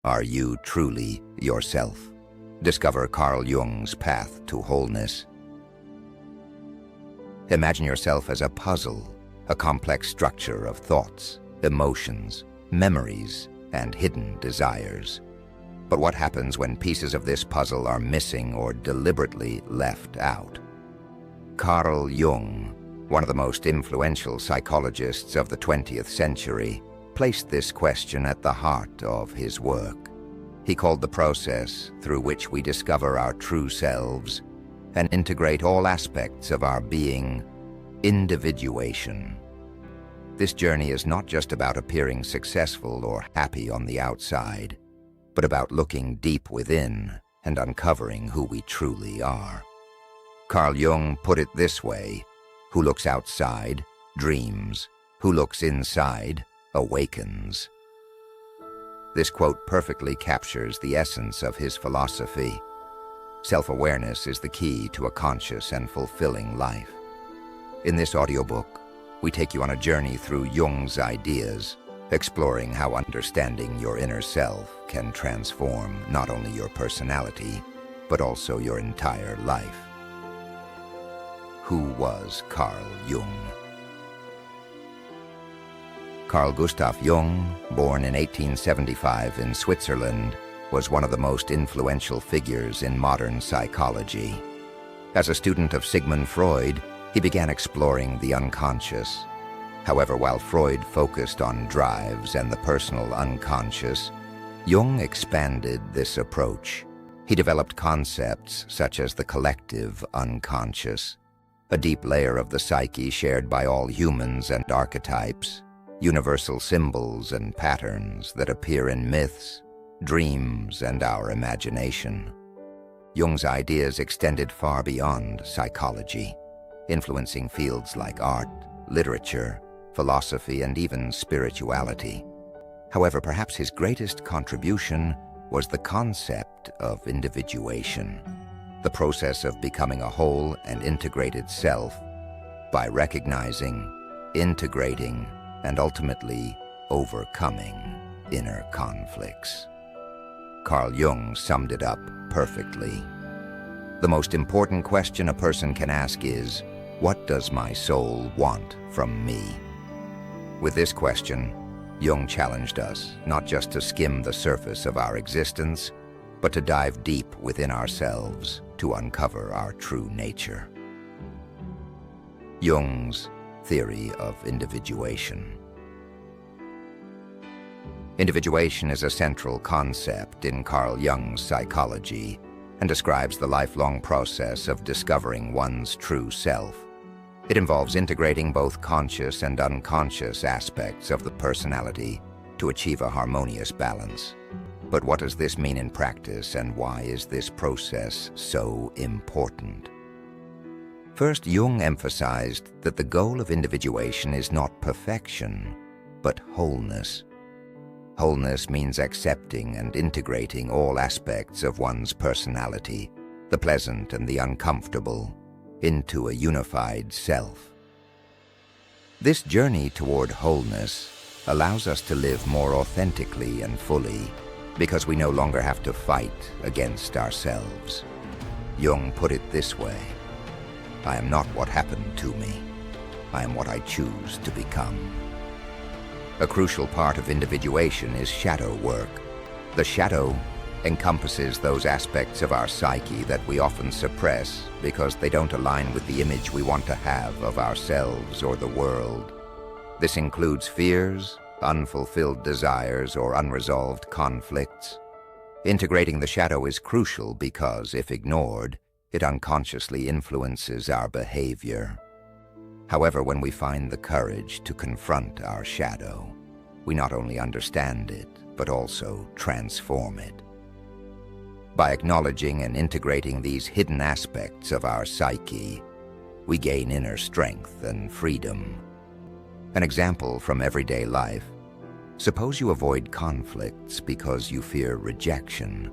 Are you truly yourself? Discover Carl Jung's path to wholeness. Imagine yourself as a puzzle, a complex structure of thoughts, emotions, memories, and hidden desires. But what happens when pieces of this puzzle are missing or deliberately left out? Carl Jung, one of the most influential psychologists of the 20th century, placed this question at the heart of his work. He called the process through which we discover our true selves and integrate all aspects of our being individuation. This journey is not just about appearing successful or happy on the outside, but about looking deep within and uncovering who we truly are. Carl Jung put it this way: who looks outside dreams, who looks inside awakens. This quote perfectly captures the essence of his philosophy. Self-awareness is the key to a conscious and fulfilling life. In this audiobook, we take you on a journey through Jung's ideas, exploring how understanding your inner self can transform not only your personality, but also your entire life. Who was Carl Jung? Carl Gustav Jung, born in 1875 in Switzerland, was one of the most influential figures in modern psychology. As a student of Sigmund Freud, he began exploring the unconscious. However, while Freud focused on drives and the personal unconscious, Jung expanded this approach. He developed concepts such as the collective unconscious, a deep layer of the psyche shared by all humans and archetypes, universal symbols and patterns that appear in myths, dreams, and our imagination. Jung's ideas extended far beyond psychology, influencing fields like art, literature, philosophy, and even spirituality. However, perhaps his greatest contribution was the concept of individuation, the process of becoming a whole and integrated self by recognizing, integrating, and ultimately overcoming inner conflicts. Carl Jung summed it up perfectly. The most important question a person can ask is, what does my soul want from me? With this question, Jung challenged us not just to skim the surface of our existence, but to dive deep within ourselves to uncover our true nature. Jung's theory of individuation. Individuation is a central concept in Carl Jung's psychology and describes the lifelong process of discovering one's true self. It involves integrating both conscious and unconscious aspects of the personality to achieve a harmonious balance. But what does this mean in practice, and why is this process so important? First, Jung emphasized that the goal of individuation is not perfection, but wholeness. Wholeness means accepting and integrating all aspects of one's personality, the pleasant and the uncomfortable, into a unified self. This journey toward wholeness allows us to live more authentically and fully, because we no longer have to fight against ourselves. Jung put it this way: I am not what happened to me. I am what I choose to become. A crucial part of individuation is shadow work. The shadow encompasses those aspects of our psyche that we often suppress because they don't align with the image we want to have of ourselves or the world. This includes fears, unfulfilled desires, or unresolved conflicts. Integrating the shadow is crucial because, if ignored, it unconsciously influences our behavior. However, when we find the courage to confront our shadow, we not only understand it, but also transform it. By acknowledging and integrating these hidden aspects of our psyche, we gain inner strength and freedom. An example from everyday life: suppose you avoid conflicts because you fear rejection.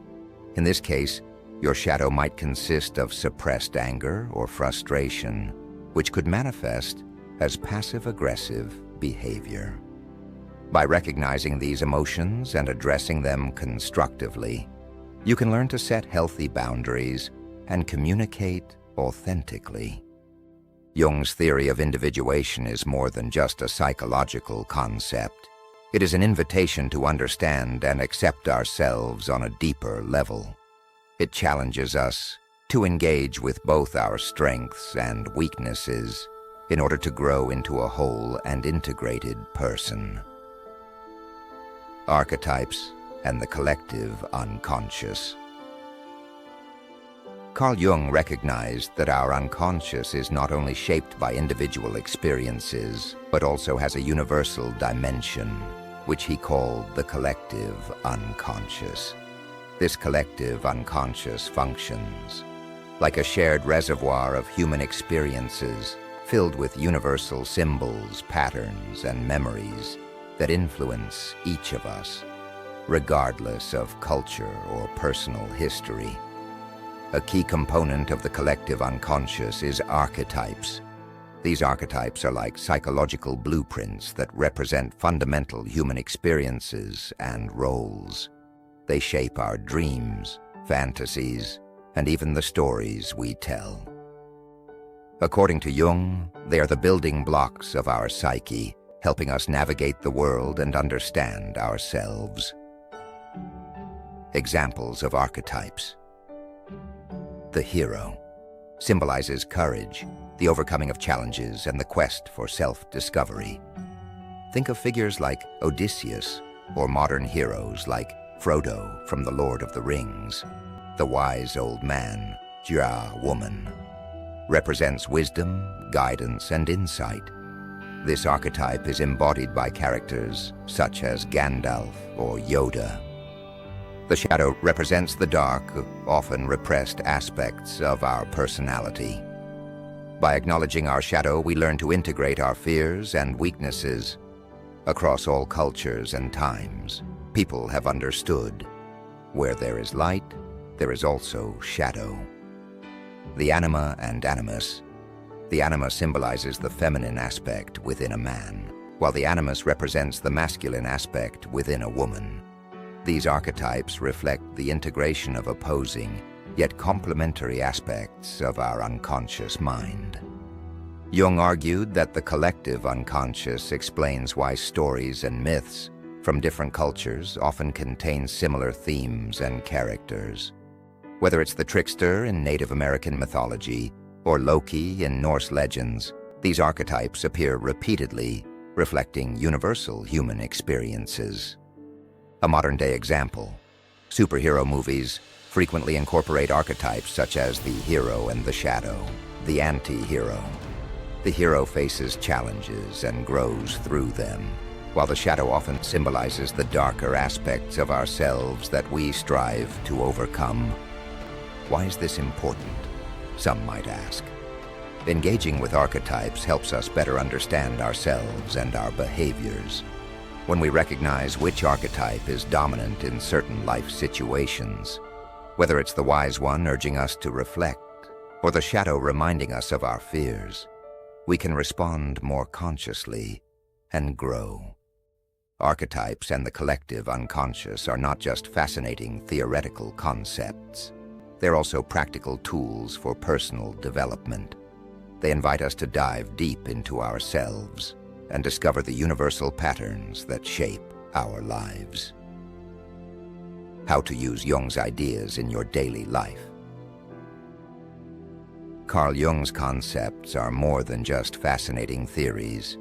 In this case, your shadow might consist of suppressed anger or frustration, which could manifest as passive-aggressive behavior. By recognizing these emotions and addressing them constructively, you can learn to set healthy boundaries and communicate authentically. Jung's theory of individuation is more than just a psychological concept. It is an invitation to understand and accept ourselves on a deeper level. It challenges us to engage with both our strengths and weaknesses in order to grow into a whole and integrated person. Archetypes and the Collective Unconscious. Carl Jung recognized that our unconscious is not only shaped by individual experiences, but also has a universal dimension, which he called the collective unconscious. This collective unconscious functions like a shared reservoir of human experiences filled with universal symbols, patterns, and memories that influence each of us, regardless of culture or personal history. A key component of the collective unconscious is archetypes. These archetypes are like psychological blueprints that represent fundamental human experiences and roles. They shape our dreams, fantasies, and even the stories we tell. According to Jung, they are the building blocks of our psyche, helping us navigate the world and understand ourselves. Examples of archetypes. The hero symbolizes courage, the overcoming of challenges, and the quest for self-discovery. Think of figures like Odysseus, or modern heroes like Frodo from The Lord of the Rings. The wise old man, Jia woman, represents wisdom, guidance, and insight. This archetype is embodied by characters such as Gandalf or Yoda. The shadow represents the dark, often repressed aspects of our personality. By acknowledging our shadow, we learn to integrate our fears and weaknesses. Across all cultures and times, people have understood, where there is light, there is also shadow. The anima and animus. The anima symbolizes the feminine aspect within a man, while the animus represents the masculine aspect within a woman. These archetypes reflect the integration of opposing, yet complementary aspects of our unconscious mind. Jung argued that the collective unconscious explains why stories and myths from different cultures often contain similar themes and characters. Whether it's the trickster in Native American mythology or Loki in Norse legends, these archetypes appear repeatedly, reflecting universal human experiences. A modern-day example, superhero movies frequently incorporate archetypes such as the hero and the shadow, the anti-hero. The hero faces challenges and grows through them, while the shadow often symbolizes the darker aspects of ourselves that we strive to overcome. Why is this important? Some might ask. Engaging with archetypes helps us better understand ourselves and our behaviors. When we recognize which archetype is dominant in certain life situations, whether it's the wise one urging us to reflect or the shadow reminding us of our fears, we can respond more consciously and grow. Archetypes and the collective unconscious are not just fascinating theoretical concepts. They're also practical tools for personal development. They invite us to dive deep into ourselves and discover the universal patterns that shape our lives. How to use Jung's ideas in your daily life. Carl Jung's concepts are more than just fascinating theories.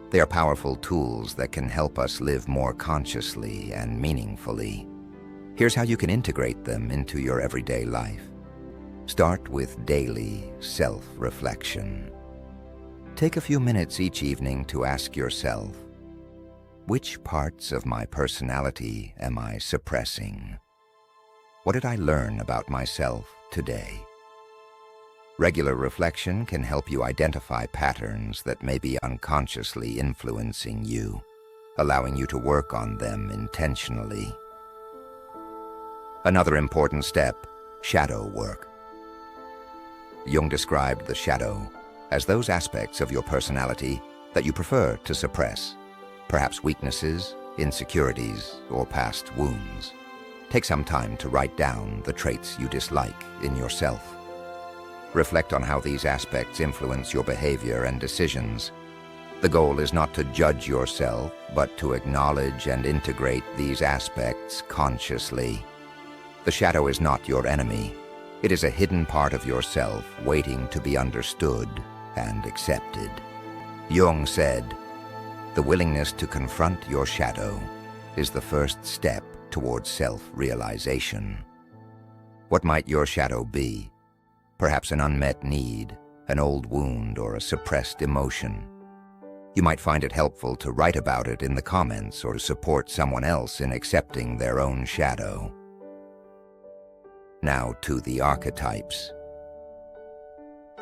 They are powerful tools that can help us live more consciously and meaningfully. Here's how you can integrate them into your everyday life. Start with daily self-reflection. Take a few minutes each evening to ask yourself, which parts of my personality am I suppressing? What did I learn about myself today? Regular reflection can help you identify patterns that may be unconsciously influencing you, allowing you to work on them intentionally. Another important step, shadow work. Jung described the shadow as those aspects of your personality that you prefer to suppress. perhaps weaknesses, insecurities, or past wounds. Take some time to write down the traits you dislike in yourself. Reflect on how these aspects influence your behavior and decisions. The goal is not to judge yourself, but to acknowledge and integrate these aspects consciously. The shadow is not your enemy. It is a hidden part of yourself waiting to be understood and accepted. Jung said, "The willingness to confront your shadow is the first step towards self-realization." What might your shadow be? Perhaps an unmet need, an old wound, or a suppressed emotion. You might find it helpful to write about it in the comments or to support someone else in accepting their own shadow. Now to the archetypes.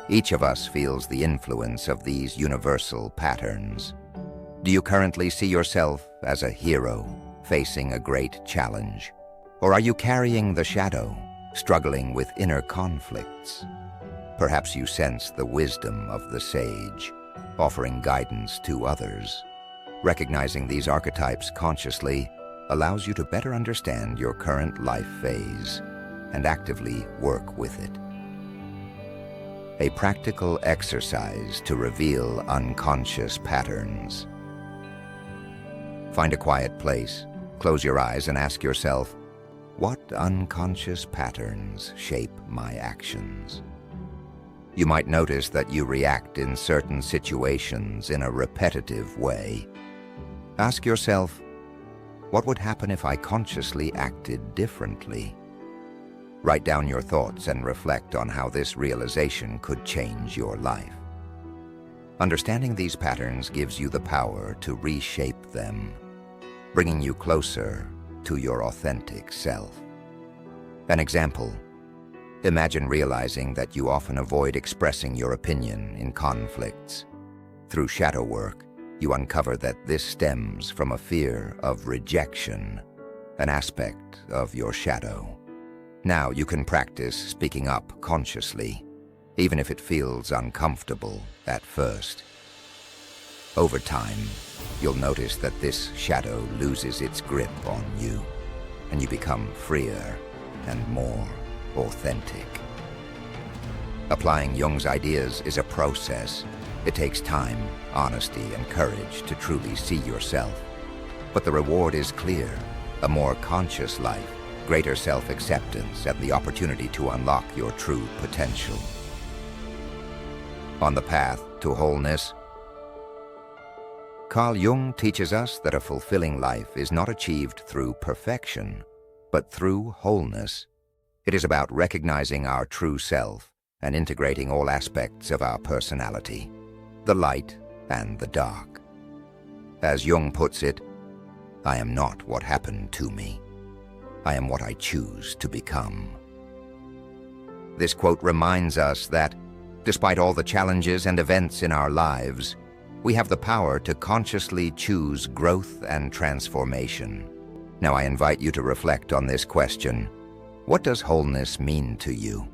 Each of us feels the influence of these universal patterns. Do you currently see yourself as a hero facing a great challenge? Or are you carrying the shadow, struggling with inner conflicts? Perhaps you sense the wisdom of the sage, offering guidance to others. Recognizing these archetypes consciously allows you to better understand your current life phase and actively work with it. A practical exercise to reveal unconscious patterns. Find a quiet place, close your eyes, and ask yourself, what unconscious patterns shape my actions? You might notice that you react in certain situations in a repetitive way. Ask yourself, what would happen if I consciously acted differently? Write down your thoughts and reflect on how this realization could change your life. Understanding these patterns gives you the power to reshape them, bringing you closer to your authentic self. An example: imagine realizing that you often avoid expressing your opinion in conflicts. Through shadow work, you uncover that this stems from a fear of rejection, an aspect of your shadow. Now you can practice speaking up consciously, even if it feels uncomfortable at first. Over time, you'll notice that this shadow loses its grip on you, and you become freer and more authentic. Applying Jung's ideas is a process. It takes time, honesty, and courage to truly see yourself. But the reward is clear: a more conscious life, greater self-acceptance, and the opportunity to unlock your true potential. On the path to wholeness, Carl Jung teaches us that a fulfilling life is not achieved through perfection, but through wholeness. It is about recognizing our true self and integrating all aspects of our personality, the light and the dark. As Jung puts it, I am not what happened to me. I am what I choose to become. This quote reminds us that, despite all the challenges and events in our lives, we have the power to consciously choose growth and transformation. Now I invite you to reflect on this question: what does wholeness mean to you?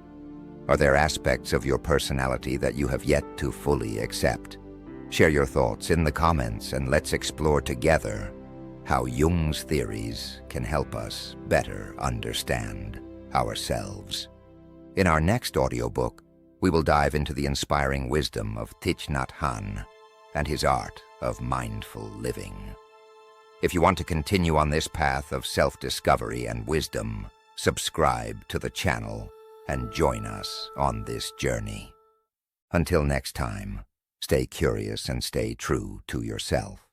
Are there aspects of your personality that you have yet to fully accept? Share your thoughts in the comments, and let's explore together how Jung's theories can help us better understand ourselves. In our next audiobook, we will dive into the inspiring wisdom of Thich Nhat Hanh and his art of mindful living. If you want to continue on this path of self-discovery and wisdom, subscribe to the channel and join us on this journey. Until next time, stay curious and stay true to yourself.